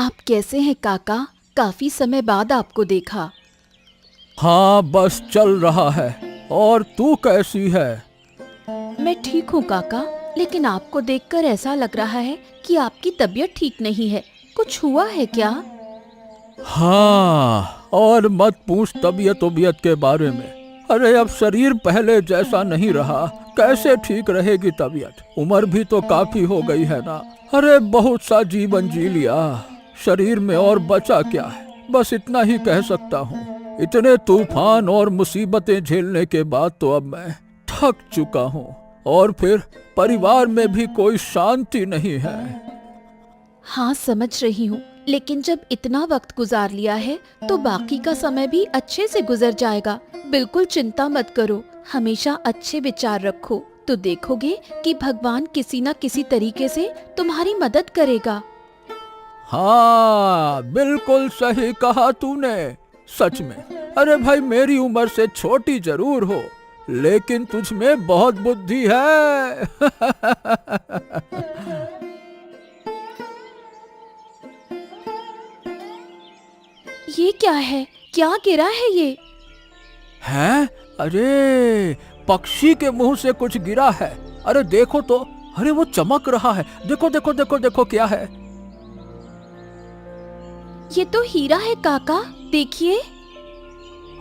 आप कैसे हैं काका? काफी समय बाद आपको देखा। हाँ, बस चल रहा है। और तू कैसी है? मैं ठीक हूँ काका, लेकिन आपको देखकर ऐसा लग रहा है कि आपकी तबीयत ठीक नहीं है। कुछ हुआ है क्या? हाँ, और मत पूछ तबीयत के बारे में। अरे अब शरीर पहले जैसा नहीं रहा। कैसे ठीक रहेगी तबीयत? उम्र भी तो काफी हो गई है ना। अरे बहुत सा जीवन जी लिया, शरीर में और बचा क्या है? बस इतना ही कह सकता हूँ। इतने तूफान और मुसीबतें झेलने के बाद तो अब मैं थक चुका हूँ। और फिर परिवार में भी कोई शांति नहीं है। हाँ समझ रही हूँ, लेकिन जब इतना वक्त गुजार लिया है तो बाकी का समय भी अच्छे से गुजर जाएगा। बिल्कुल चिंता मत करो, हमेशा अच्छे विचार रखो तो देखोगे कि भगवान किसी न किसी तरीके से तुम्हारी मदद करेगा। हाँ, बिल्कुल सही कहा तूने। सच में। अरे भाई, मेरी उम्र से छोटी जरूर हो, लेकिन तुझ में बहुत बुद्धि है। ये क्या है? क्या गिरा है ये? हैं? अरे पक्षी के मुंह से कुछ गिरा है। अरे देखो तो। अरे वो चमक रहा है। देखो देखो देखो देखो, क्या है? ये तो हीरा है काका, देखिए।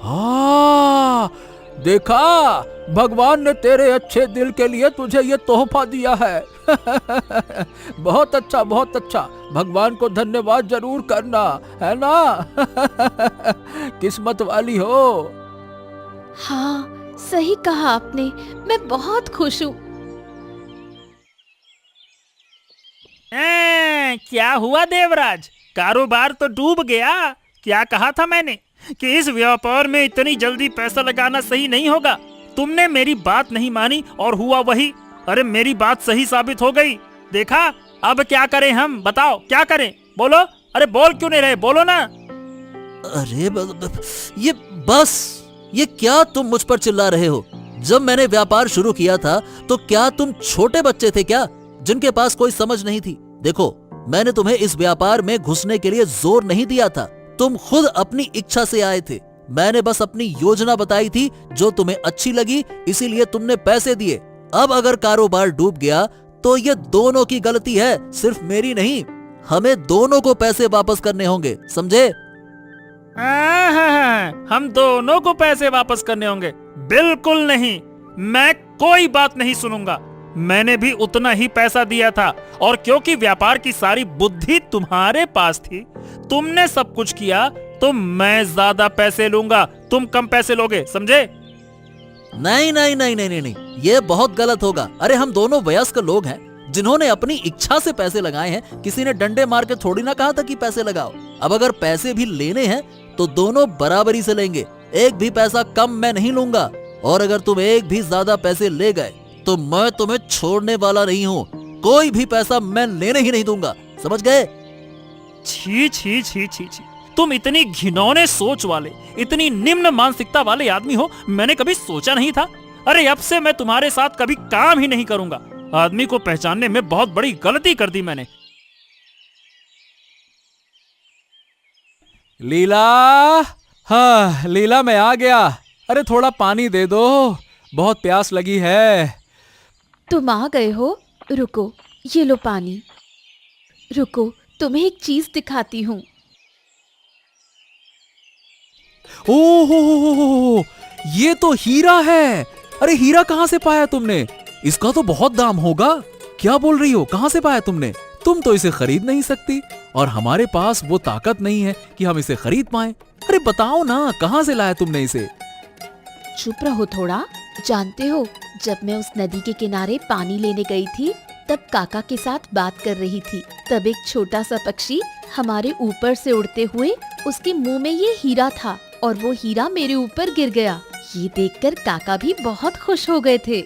हाँ, देखा, भगवान ने तेरे अच्छे दिल के लिए तुझे ये तोहफा दिया है। बहुत अच्छा, बहुत अच्छा। भगवान को धन्यवाद जरूर करना, है ना? किस्मत वाली हो। हाँ सही कहा आपने, मैं बहुत खुश हूँ। क्या हुआ देवराज? कारोबार तो डूब गया। क्या कहा था मैंने कि इस व्यापार में इतनी जल्दी पैसा लगाना सही नहीं होगा। तुमने मेरी बात नहीं मानी और हुआ वही। अरे मेरी बात सही साबित हो गई। देखा, अब क्या करें हम? बताओ क्या करें? बोलो। अरे बोल क्यों नहीं रहे? बोलो ना। अरे ये बस, ये क्या तुम मुझ पर चिल्ला रहे हो? जब मैंने व्यापार शुरू किया था तो क्या तुम छोटे बच्चे थे क्या, जिनके पास कोई समझ नहीं थी? देखो, मैंने तुम्हें इस व्यापार में घुसने के लिए जोर नहीं दिया था। तुम खुद अपनी इच्छा से आए थे। मैंने बस अपनी योजना बताई थी जो तुम्हें अच्छी लगी, इसीलिए तुमने पैसे दिए। अब अगर कारोबार डूब गया तो ये दोनों की गलती है, सिर्फ मेरी नहीं। हमें दोनों को पैसे वापस करने होंगे, समझे? हम दोनों को पैसे वापस करने होंगे? बिल्कुल नहीं, मैं कोई बात नहीं सुनूंगा। मैंने भी उतना ही पैसा दिया था, और क्योंकि व्यापार की सारी बुद्धि तुम्हारे पास थी, तुमने सब कुछ किया, तो मैं ज्यादा पैसे लूंगा, तुम कम पैसे लोगे, समझे? नहीं नहीं नहीं नहीं नहीं नहीं, ये बहुत गलत होगा। अरे हम दोनों वयस्क लोग हैं जिन्होंने अपनी इच्छा से पैसे लगाए हैं। किसी ने डंडे मार के थोड़ी ना कहा था कि पैसे लगाओ। अब अगर पैसे भी लेने हैं तो दोनों बराबरी से लेंगे। एक भी पैसा कम मैं नहीं लूंगा, और अगर तुम एक भी ज्यादा पैसे ले गए तो मैं तुम्हें छोड़ने वाला नहीं हूँ। कोई भी पैसा मैं लेने ही नहीं दूंगा, समझ गए? छी छी छी छी छी, तुम इतनी घिनौने सोच वाले, इतनी निम्न मानसिकता वाले आदमी हो, मैंने कभी सोचा नहीं था। अरे अब से मैं तुम्हारे साथ कभी काम ही नहीं करूंगा। आदमी को पहचानने में बहुत बड़ी गलती कर दी मैंने। लीला, हाँ लीला, मैं आ गया। अरे थोड़ा पानी दे दो, बहुत प्यास लगी है। तुम आ गए हो? रुको, ये लो पानी। रुको, तुम्हें एक चीज दिखाती हूँ। ओह, ये तो हीरा है। अरे हीरा कहाँ से पाया तुमने? इसका तो बहुत दाम होगा। क्या बोल रही हो? कहाँ से पाया तुमने? तुम तो इसे खरीद नहीं सकती, और हमारे पास वो ताकत नहीं है कि हम इसे खरीद पाएं। अरे बताओ ना, कहाँ से लाया तुमने इसे? चुप रहो थोड़ा। जानते हो, जब मैं उस नदी के किनारे पानी लेने गई थी, तब काका के साथ बात कर रही थी। तब एक छोटा सा पक्षी हमारे ऊपर से उड़ते हुए, उसके मुंह में ये हीरा था, और वो हीरा मेरे ऊपर गिर गया। ये देखकर काका भी बहुत खुश हो गए थे।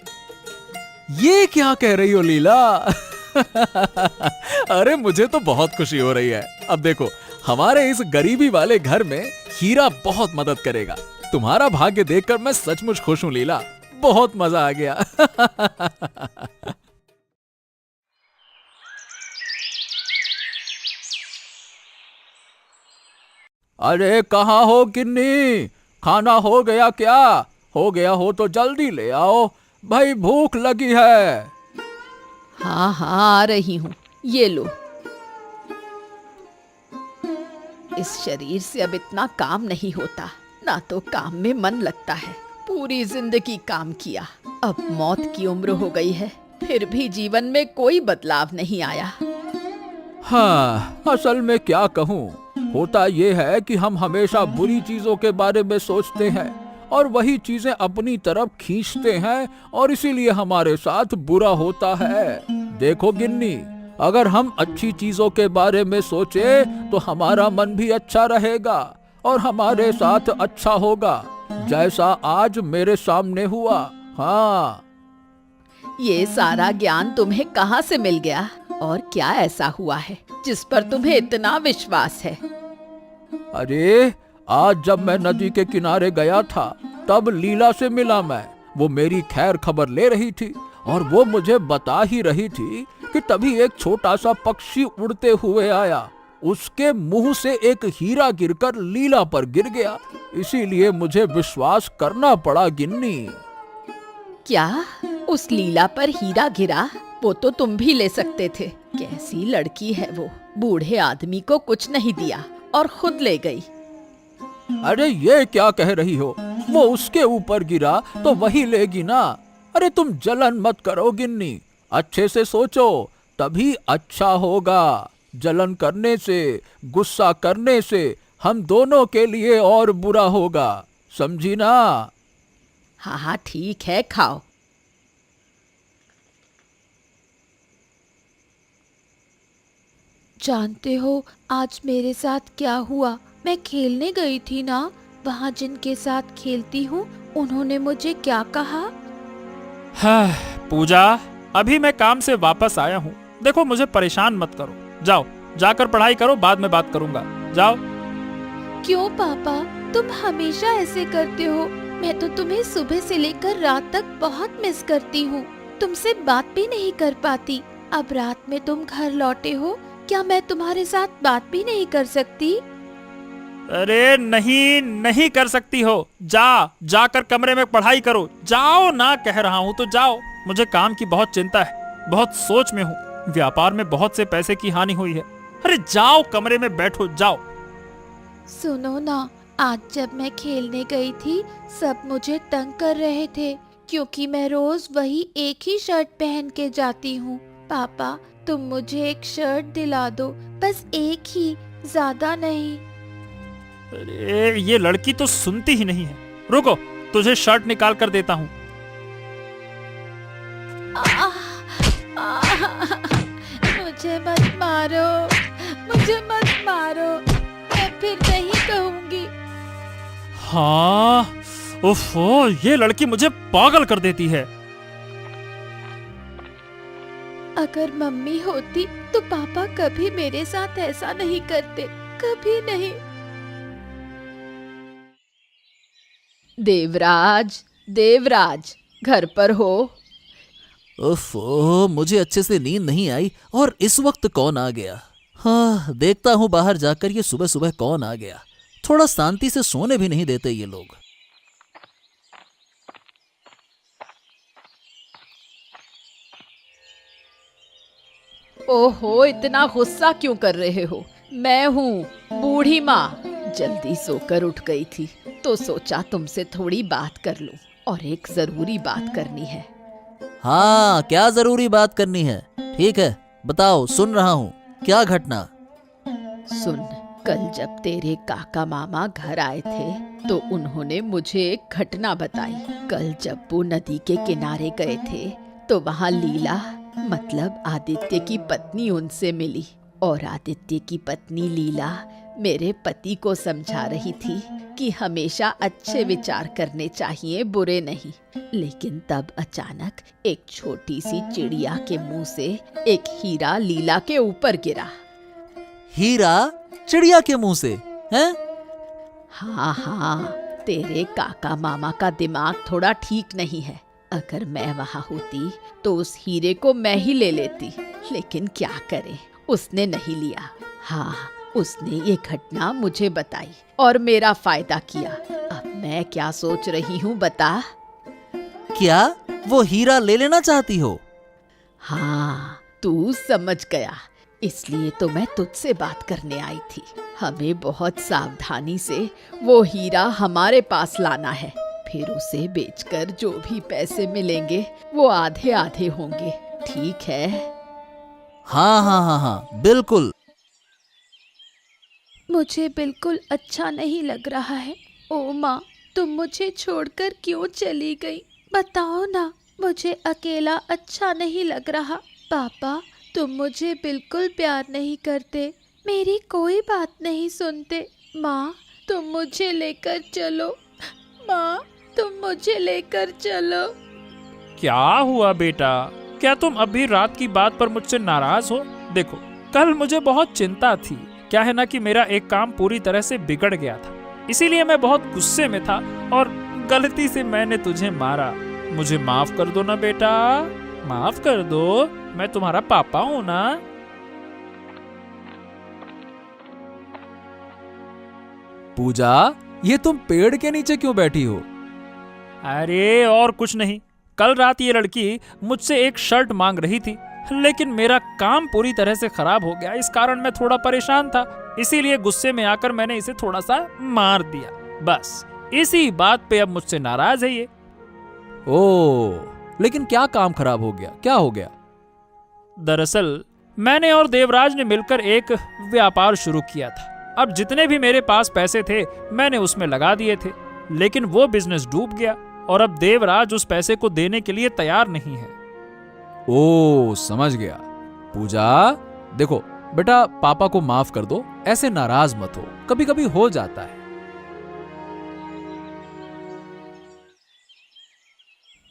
ये क्या कह रही हो लीला? अरे मुझे तो बहुत खुशी हो रही है। अब देखो, हमारे इस गरीबी वाले घर में हीरा बहुत मदद करेगा। तुम्हारा भाग्य देखकर मैं सचमुच खुश हूँ लीला। बहुत मजा आ गया। अरे कहाँ हो गिन्नी? खाना हो गया क्या? हो गया हो तो जल्दी ले आओ, भाई भूख लगी है। हाँ हाँ आ रही हूँ, ये लो। इस शरीर से अब इतना काम नहीं होता, ना तो काम में मन लगता है। पूरी जिंदगी काम किया, अब मौत की उम्र हो गई है, फिर भी जीवन में कोई बदलाव नहीं आया। हाँ, असल में क्या कहूँ, होता ये है कि हम हमेशा बुरी चीजों के बारे में सोचते हैं और वही चीजें अपनी तरफ खींचते हैं और इसीलिए हमारे साथ बुरा होता है। देखो गिन्नी, अगर हम अच्छी चीजों के बारे में सोचे तो हमारा मन भी अच्छा रहेगा और हमारे साथ अच्छा होगा, जैसा आज मेरे सामने हुआ। हाँ, ये सारा ज्ञान तुम्हें कहाँ से मिल गया और क्या ऐसा हुआ है जिस पर तुम्हें इतना विश्वास है? अरे आज जब मैं नदी के किनारे गया था तब लीला से मिला मैं। वो मेरी खैर खबर ले रही थी और वो मुझे बता ही रही थी कि तभी एक छोटा सा पक्षी उड़ते हुए आया। उसके मुंह से एक हीरा गिरकर लीला पर गिर गया, इसीलिए मुझे विश्वास करना पड़ा गिन्नी। क्या उस लीला पर हीरा गिरा? वो तो तुम भी ले सकते थे। कैसी लड़की है वो, बूढ़े आदमी को कुछ नहीं दिया और खुद ले गई। अरे ये क्या कह रही हो? वो उसके ऊपर गिरा तो वही लेगी ना। अरे तुम जलन मत करो गिन्नी, अच्छे से सोचो तभी अच्छा होगा। जलन करने से, गुस्सा करने से हम दोनों के लिए और बुरा होगा, समझी ना? हाँ हाँ ठीक है, खाओ। जानते हो आज मेरे साथ क्या हुआ? मैं खेलने गई थी ना, वहाँ जिनके साथ खेलती हूँ उन्होंने मुझे क्या कहा? हाँ, पूजा, अभी मैं काम से वापस आया हूँ। देखो मुझे परेशान मत करो, जाओ जाकर पढ़ाई करो, बाद में बात करूंगा, जाओ। क्यों पापा, तुम हमेशा ऐसे करते हो? मैं तो तुम्हें सुबह से लेकर रात तक बहुत मिस करती हूँ, तुमसे बात भी नहीं कर पाती। अब रात में तुम घर लौटे हो, क्या मैं तुम्हारे साथ बात भी नहीं कर सकती? अरे नहीं, नहीं कर सकती हो। जाकर कमरे में पढ़ाई करो, जाओ ना, कह रहा हूँ तो जाओ। मुझे काम की बहुत चिंता है, बहुत सोच में हूँ। व्यापार में बहुत से पैसे की हानि हुई है। अरे जाओ कमरे में बैठो, जाओ। सुनो ना, आज जब मैं खेलने गई थी सब मुझे तंग कर रहे थे क्योंकि मैं रोज वही एक ही शर्ट पहन के जाती हूँ। पापा तुम मुझे एक शर्ट दिला दो, बस एक ही, ज्यादा नहीं। अरे ये लड़की तो सुनती ही नहीं है। रुको, तुझे शर्ट निकाल कर देता हूँ। मुझे मत मारो, मुझे मत मारो, मैं फिर नहीं कहूँगी। हाँ, ओफो, ये लड़की मुझे पागल कर देती है। अगर मम्मी होती तो पापा कभी मेरे साथ ऐसा नहीं करते, कभी नहीं। देवराज, देवराज, घर पर हो? ओफो, मुझे अच्छे से नींद नहीं आई और इस वक्त कौन आ गया? हाँ, देखता हूँ बाहर जाकर ये सुबह सुबह कौन आ गया। थोड़ा शांति से सोने भी नहीं देते ये लोग। ओहो, इतना गुस्सा क्यों कर रहे हो? मैं हूँ बूढ़ी माँ, जल्दी सोकर उठ गई थी तो सोचा तुमसे थोड़ी बात कर लूं और एक जरूरी बात करनी है। हाँ, क्या जरूरी बात करनी है? ठीक है, बताओ, सुन रहा हूँ। क्या घटना? सुन, कल जब तेरे काका मामा घर आए थे तो उन्होंने मुझे एक घटना बताई। कल जब वो नदी के किनारे गए थे तो वहाँ लीला, मतलब आदित्य की पत्नी, उनसे मिली और आदित्य की पत्नी लीला मेरे पति को समझा रही थी कि हमेशा अच्छे विचार करने चाहिए, बुरे नहीं। लेकिन तब अचानक एक छोटी सी चिड़िया के मुंह से एक हीरा लीला के ऊपर गिरा। हीरा चिड़िया के मुंह से? हैं? हाँ हाँ, तेरे काका मामा का दिमाग थोड़ा ठीक नहीं है। अगर मैं वहाँ होती तो उस हीरे को मैं ही ले लेती, लेकिन क्या करें, उसने नहीं लिया। हाँ, उसने ये घटना मुझे बताई और मेरा फायदा किया। अब मैं क्या सोच रही हूँ बता। क्या वो हीरा ले लेना चाहती हो? हाँ, तू समझ गया, इसलिए तो मैं तुझसे बात करने आई थी। हमें बहुत सावधानी से वो हीरा हमारे पास लाना है, फिर उसे बेचकर जो भी पैसे मिलेंगे वो आधे आधे होंगे, ठीक है? हाँ हाँ हाँ हाँ, बिल्कुल। मुझे बिल्कुल अच्छा नहीं लग रहा है। ओ माँ, तुम मुझे छोड़कर क्यों चली गई? बताओ ना, मुझे अकेला अच्छा नहीं लग रहा। पापा, तुम मुझे बिल्कुल प्यार नहीं करते, मेरी कोई बात नहीं सुनते। माँ, तुम मुझे लेकर चलो। माँ, तुम मुझे लेकर चलो। क्या हुआ बेटा? क्या तुम अभी रात की बात पर मुझसे नाराज हो? देखो, कल मुझे बहुत चिंता थी। क्या है ना कि मेरा एक काम पूरी तरह से बिगड़ गया था, इसीलिए मैं बहुत गुस्से में था और गलती से मैंने तुझे मारा। मुझे माफ कर दो ना बेटा, माफ कर दो, मैं तुम्हारा पापा हूँ ना। पूजा, ये तुम पेड़ के नीचे क्यों बैठी हो? अरे और कुछ नहीं, कल रात ये लड़की मुझसे एक शर्ट मांग रही थी, लेकिन मेरा काम पूरी तरह से खराब हो गया। इस कारण मैं थोड़ा परेशान था, इसीलिए गुस्से में आकर मैंने इसे थोड़ा सा मार दिया। बस इसी बात पे अब मुझसे नाराज है ये। ओह, लेकिन क्या काम खराब हो गया? क्या हो गया? दरअसल मैंने और देवराज ने मिलकर एक व्यापार शुरू किया था। अब जितने भी मेरे पास पैसे थे मैंने उसमें लगा दिए थे, लेकिन वो बिजनेस डूब गया और अब देवराज उस पैसे को देने के लिए तैयार नहीं है। ओह, समझ गया। पूजा, देखो बेटा, पापा को माफ कर दो, ऐसे नाराज मत हो, कभी कभी हो जाता है।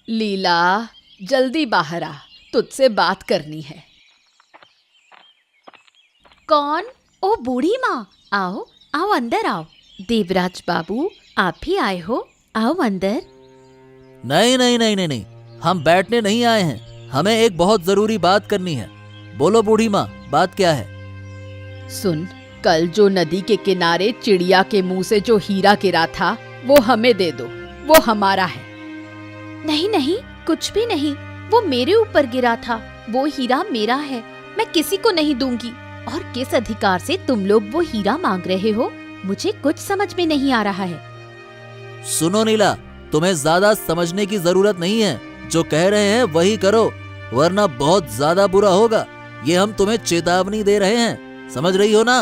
लीला, जल्दी बाहर आ, तुझसे बात करनी है। कौन? ओ बूढ़ी माँ, आओ आओ अंदर आओ। देवराज बाबू, आप भी आए हो, आओ अंदर। नहीं नहीं नहीं नहीं नहीं, हम बैठने नहीं आए हैं, हमें एक बहुत जरूरी बात करनी है। बोलो बूढ़ी माँ, बात क्या है? सुन, कल जो नदी के किनारे चिड़िया के मुंह से जो हीरा गिरा था वो हमें दे दो, वो हमारा है। नहीं नहीं, कुछ भी नहीं, वो मेरे ऊपर गिरा था, वो हीरा मेरा है, मैं किसी को नहीं दूंगी। और किस अधिकार से तुम लोग वो हीरा मांग रहे हो, मुझे कुछ समझ में नहीं आ रहा है। सुनो नीला, तुम्हें ज्यादा समझने की जरूरत नहीं है, जो कह रहे हैं वही करो, वरना बहुत ज्यादा बुरा होगा। ये हम तुम्हें चेतावनी दे रहे हैं, समझ रही हो ना?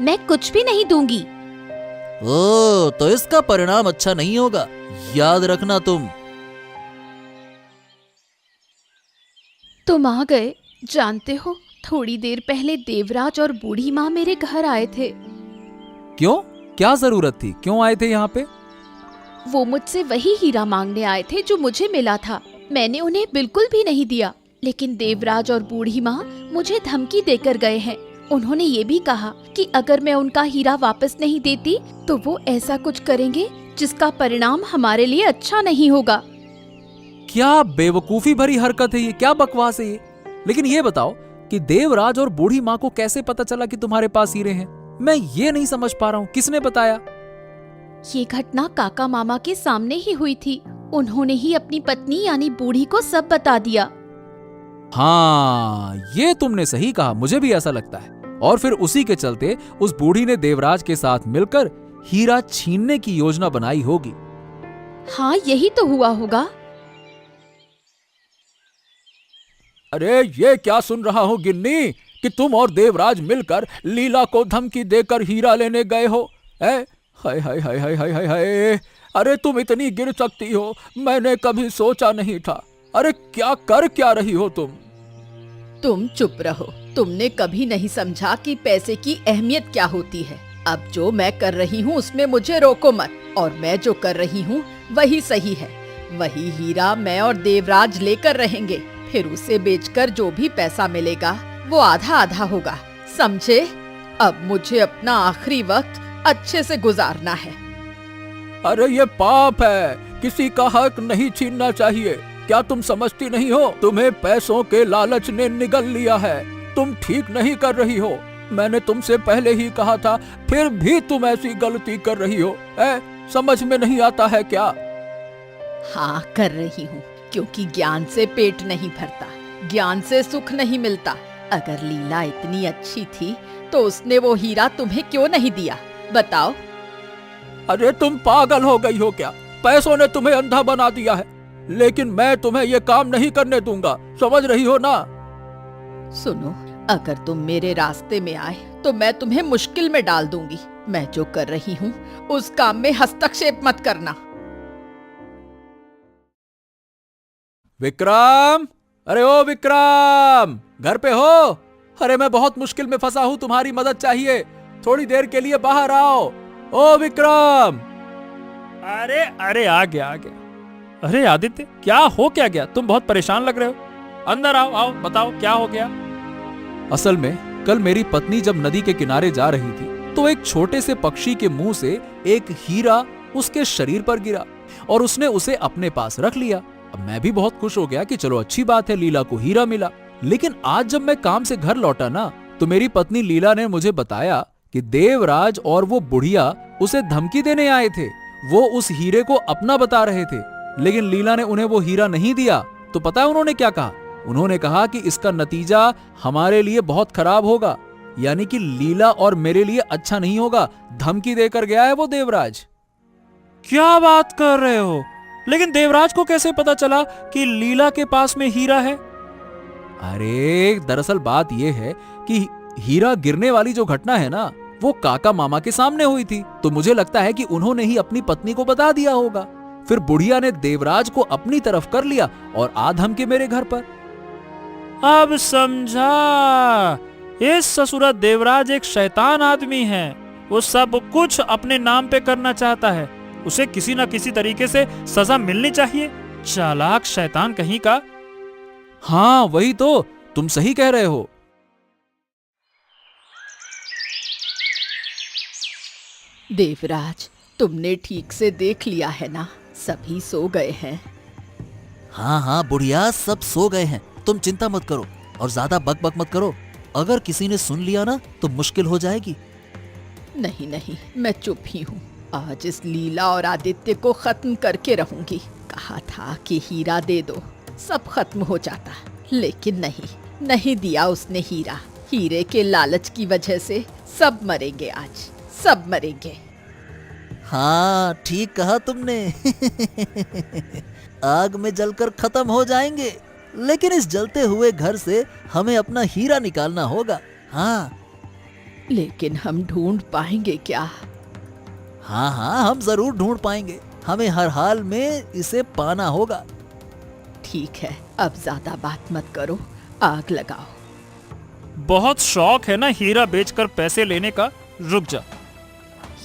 मैं कुछ भी नहीं दूंगी। ओ, तो इसका परिणाम अच्छा नहीं होगा, याद रखना तुम। तुम आ गए। जानते हो, थोड़ी देर पहले देवराज और बूढ़ी माँ मेरे घर आए थे। क्यों? क्या जरूरत थी? क्यों आए थे यहाँ पे? वो मुझसे वही हीरा मांगने आए थे जो मुझे मिला था। मैंने उन्हें बिल्कुल भी नहीं दिया, लेकिन देवराज और बूढ़ी माँ मुझे धमकी देकर गए हैं। उन्होंने ये भी कहा कि अगर मैं उनका हीरा वापस नहीं देती तो वो ऐसा कुछ करेंगे जिसका परिणाम हमारे लिए अच्छा नहीं होगा। क्या बेवकूफी भरी हरकत है ये, क्या बकवास है ये। लेकिन ये बताओ कि देवराज और बूढ़ी माँ को कैसे पता चला कि तुम्हारे पास हीरे हैं? मैं ये नहीं समझ पा रहा हूँ, किसने बताया? ये घटना काका मामा के सामने ही हुई थी। उन्होंने ही अपनी पत्नी यानी बूढ़ी को सब बता दिया। हाँ, ये तुमने सही कहा, मुझे भी ऐसा लगता है। और फिर उसी के चलते उस बूढ़ी ने देवराज के साथ मिलकर हीरा छीनने की योजना बनाई होगी। हाँ, यही तो हुआ होगा। अरे ये क्या सुन रहा हूँ गिन्नी, कि तुम और देवराज मिलकर लीला को धमकी देकर हीरा लेने गए हो? हाय हाय हाय हाय हाय हाय हाय, अरे तुम इतनी गिर सकती हो, मैंने कभी सोचा नहीं था। अरे क्या रही हो तुम? तुम चुप रहो, तुमने कभी नहीं समझा कि पैसे की अहमियत क्या होती है। अब जो मैं कर रही हूँ उसमें मुझे रोको मत, और मैं जो कर रही हूँ वही सही है। वही हीरा मैं और देवराज लेकर रहेंगे, फिर उसे बेचकर जो भी पैसा मिलेगा वो आधा आधा होगा, समझे? अब मुझे अपना आखिरी वक्त अच्छे से गुजारना है। अरे ये पाप है, किसी का हक नहीं छीनना चाहिए। क्या तुम समझती नहीं हो? तुम्हें पैसों के लालच ने निगल लिया है, तुम ठीक नहीं कर रही हो। मैंने तुमसे पहले ही कहा था, फिर भी तुम ऐसी गलती कर रही हो। समझ में नहीं आता है क्या? हाँ, कर रही हूँ, क्योंकि ज्ञान से पेट नहीं भरता, ज्ञान से सुख नहीं मिलता। अगर लीला इतनी अच्छी थी तो उसने वो हीरा तुम्हें क्यों नहीं दिया, बताओ। अरे तुम पागल हो गई हो क्या? पैसों ने तुम्हें अंधा बना दिया है, लेकिन मैं तुम्हें ये काम नहीं करने दूंगा, समझ रही हो ना? सुनो, अगर तुम मेरे रास्ते में आए तो मैं तुम्हें मुश्किल में डाल दूंगी। मैं जो कर रही हूँ उस काम में हस्तक्षेप मत करना। विक्रम, अरे ओ विक्रम, घर पे हो? अरे मैं बहुत मुश्किल में फंसा हूँ, तुम्हारी मदद चाहिए, थोड़ी देर के लिए बाहर आओ। ओ विक्रम! अरे अरे, आ गया। अरे आदित्य, क्या हो क्या गया? तुम बहुत परेशान लग रहे हो। अंदर आओ, आओ, बताओ क्या हो गया। असल में कल मेरी पत्नी जब नदी के किनारे जा रही थी तो एक छोटे से पक्षी के मुंह से एक हीरा उसके शरीर पर गिरा और उसने उसे अपने पास रख लिया। अब मैं भी बहुत खुश हो गया कि चलो अच्छी बात है, लीला को हीरा मिला। लेकिन आज जब मैं काम से घर लौटा ना, तो मेरी पत्नी लीला ने मुझे बताया कि देवराज और वो बुढ़िया उसे धमकी देने आए थे। वो उस हीरे को अपना बता रहे थे, लेकिन लीला ने उन्हें वो हीरा नहीं दिया। तो पता है उन्होंने क्या कहा? उन्होंने कहा कि इसका नतीजा हमारे लिए बहुत खराब होगा, यानी कि लीला और मेरे लिए अच्छा नहीं होगा। धमकी देकर गया है वो देवराज। क्या बात कर रहे हो? लेकिन देवराज को कैसे पता चला कि लीला के पास में हीरा है? अरे दरअसल बात यह है कि हीरा गिरने वाली जो घटना है ना, वो काका मामा के सामने हुई थी। तो मुझे लगता है कि उन्होंने ही अपनी पत्नी को बता दिया होगा। फिर बुढ़िया ने देवराज को अपनी तरफ कर लिया और आ धमके मेरे घर पर। अब समझा, इस ससुरा देवराज एक शैतान आदमी है। वो सब कुछ अपने नाम पे करना चाहता है। उसे किसी न किसी तरीके से सजा मिलनी चाहिए। चालाक शैतान कहीं का। हाँ वही तो, तुम सही कह रहे हो। देवराज, तुमने ठीक से देख लिया है ना? सभी सो गए हैं। हाँ हाँ बुढ़िया, सब सो गए हैं, तुम चिंता मत करो और ज्यादा बक मत करो। अगर किसी ने सुन लिया ना तो मुश्किल हो जाएगी। नहीं नहीं, मैं चुप ही हूँ। आज इस लीला और आदित्य को खत्म करके रहूंगी। कहा था कि हीरा दे दो, सब खत्म हो जाता, लेकिन नहीं दिया उसने हीरा। हीरे के लालच की वजह से सब मरेंगे, आज सब मरेंगे। हाँ ठीक कहा तुमने। आग में जलकर खत्म हो जाएंगे, लेकिन इस जलते हुए घर से हमें अपना हीरा निकालना होगा। हाँ लेकिन हम ढूंढ पाएंगे क्या? हाँ हाँ, हम जरूर ढूंढ पाएंगे। हमें हर हाल में इसे पाना होगा। ठीक है, अब ज्यादा बात मत करो, आग लगाओ। बहुत शौक है ना हीरा बेचकर पैसे लेने का। रुक जा।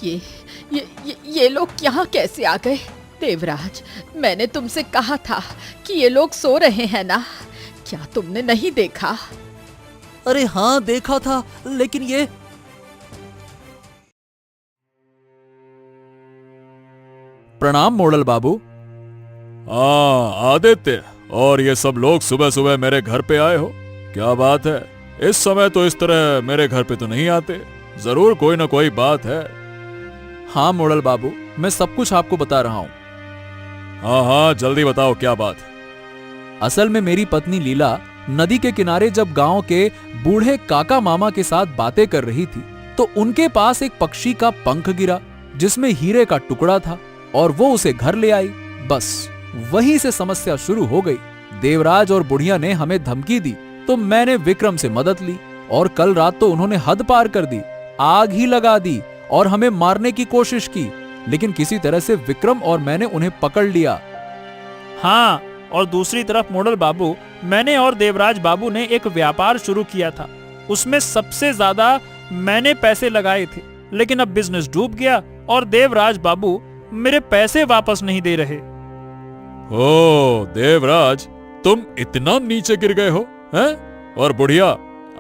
ये लोग यहाँ कैसे आ गए? देवराज, मैंने तुमसे कहा था कि ये लोग सो रहे हैं ना, क्या तुमने नहीं देखा? अरे हाँ देखा था, लेकिन ये प्रणाम मोड़ल बाबू। आदित्य, और ये सब लोग सुबह सुबह मेरे घर पे आए हो, क्या बात है? इस समय तो इस तरह मेरे घर पे तो नहीं आते, जरूर कोई ना कोई बात है। हाँ मोड़ल बाबू, मैं सब कुछ आपको बता रहा हूँ। हाँ हाँ जल्दी बताओ क्या बात है। असल में मेरी पत्नी लीला नदी के किनारे जब गांव के बूढ़े काका मामा के साथ बातें कर रही थी, तो उनके पास एक पक्षी का पंख गिरा जिसमें हीरे का टुकड़ा था, और वो उसे घर ले आई। बस वहीं से समस्या शुरू हो गई। देवराज और बुढ़िया ने हमें धमकी दी, तो मैंने विक्रम से मदद ली, और कल रात तो उन्होंने हद पार कर दी, आग ही लगा दी और हमें मारने की कोशिश की, लेकिन किसी तरह से विक्रम और मैंने उन्हें पकड़ लिया। हाँ, और दूसरी तरफ मोड़ल बाबू, मैंने और देवराज बाबू ने एक व्यापार शुरू किया था। उसमें सबसे ज्यादा मैंने पैसे लगाए थे, लेकिन अब बिजनेस डूब गया और देवराज बाबू मेरे पैसे वापस नहीं दे रहे। ओ देवराज, तुम इतना नीचे गिर गए हो हैं? और बुढ़िया,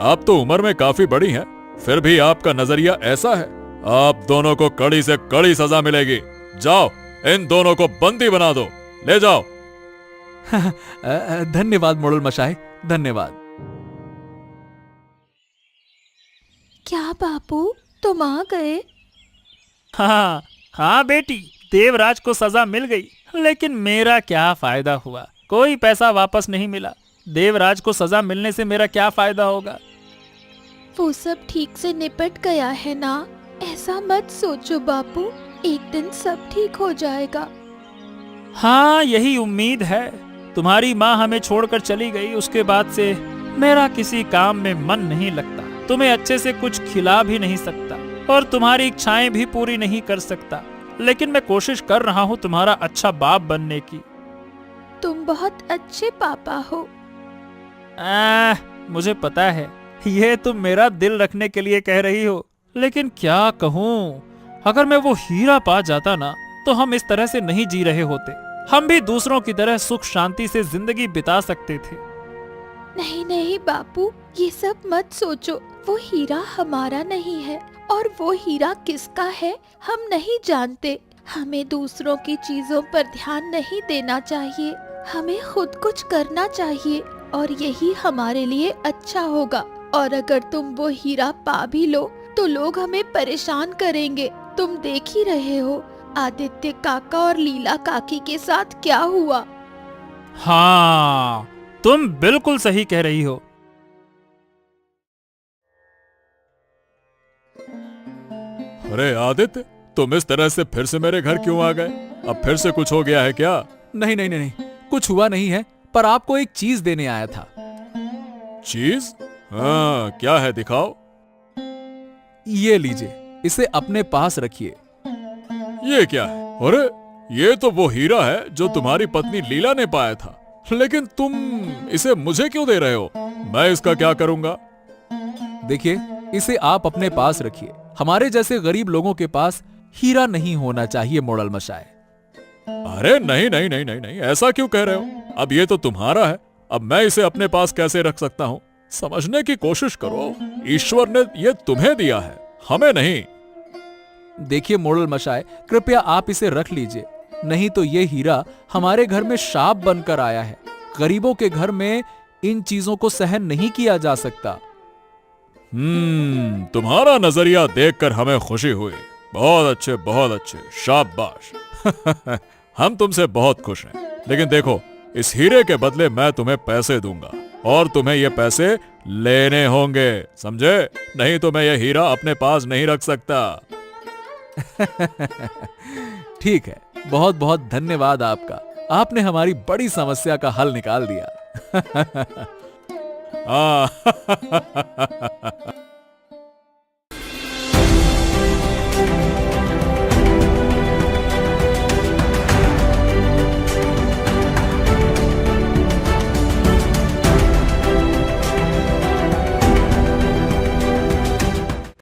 आप तो उम्र में काफी बड़ी हैं, फिर भी आपका नजरिया ऐसा है। आप दोनों को कड़ी से कड़ी सजा मिलेगी। जाओ, इन दोनों को बंदी बना दो, ले जाओ। धन्यवाद मोड़ल मशाई, धन्यवाद। क्या बापू, तुम आ गए? हाँ हाँ बेटी, देवराज को सजा मिल गई, लेकिन मेरा क्या फायदा हुआ? कोई पैसा वापस नहीं मिला। देवराज को सजा मिलने से मेरा क्या फायदा होगा? वो सब ठीक से निपट गया है ना। ऐसा मत सोचो बापू, एक दिन सब ठीक हो जाएगा। हाँ, यही उम्मीद है। तुम्हारी माँ हमें छोड़कर चली गई, उसके बाद से मेरा किसी काम में मन नहीं लगता। तुम्हें अच्छे से कुछ खिला भी नहीं सकता और तुम्हारी इच्छाएं भी पूरी नहीं कर सकता, लेकिन मैं कोशिश कर रहा हूँ तुम्हारा अच्छा बाप बनने की। तुम बहुत अच्छे पापा हो। मुझे पता है ये तुम मेरा दिल रखने के लिए कह रही हो, लेकिन क्या कहूँ, अगर मैं वो हीरा पा जाता ना, तो हम इस तरह से नहीं जी रहे होते। हम भी दूसरों की तरह सुख शांति से जिंदगी बिता सकते थे। नहीं नहीं बापू, ये सब मत सोचो। वो हीरा हमारा नहीं है और वो हीरा किसका है हम नहीं जानते। हमें दूसरों की चीजों पर ध्यान नहीं देना चाहिए, हमें खुद कुछ करना चाहिए और यही हमारे लिए अच्छा होगा। और अगर तुम वो हीरा पा भी लो तो लोग हमें परेशान करेंगे। तुम देख ही रहे हो आदित्य काका और लीला काकी के साथ क्या हुआ। हाँ, तुम बिल्कुल सही कह रही हो। अरे आदित्य, तुम इस तरह से फिर से मेरे घर क्यों आ गए? अब फिर से कुछ हो गया है क्या? नहीं नहीं नहीं नहीं, कुछ हुआ नहीं है, पर आपको एक चीज देने आया था। चीज? हाँ, क्या है, दिखाओ। ये लीजिए, इसे अपने पास रखिए। ये क्या है? अरे, ये तो वो हीरा है जो तुम्हारी पत्नी लीला ने पाया था, लेकिन तुम इसे मुझे क्यों दे रहे हो? मैं इसका क्या करूंगा? देखिए, इसे आप अपने पास रखिए। हमारे जैसे गरीब लोगों के पास हीरा नहीं होना चाहिए मोड़ल मशाए। अरे नहीं नहीं नहीं नहीं नहीं, ऐसा क्यों कह रहे हो? अब ये तो तुम्हारा है, अब मैं इसे अपने पास कैसे रख सकता हूँ? समझने की कोशिश करो, ईश्वर ने ये तुम्हें दिया है, हमें नहीं। देखिए मोड़ल मशाए, कृपया आप इसे रख लीजिए, नहीं तो ये हीरा हमारे घर में शाप बनकर आया है। गरीबों के घर में इन चीजों को सहन नहीं किया जा सकता। तुम्हारा नजरिया देखकर हमें खुशी हुई। बहुत अच्छे, शाबाश। हम तुमसे बहुत खुश हैं, लेकिन देखो, इस हीरे के बदले मैं तुम्हें पैसे दूंगा और तुम्हें ये पैसे लेने होंगे, समझे? नहीं तो मैं ये हीरा अपने पास नहीं रख सकता। ठीक है, बहुत बहुत धन्यवाद आपका। आपने हमारी बड़ी समस्या का हल निकाल दिया।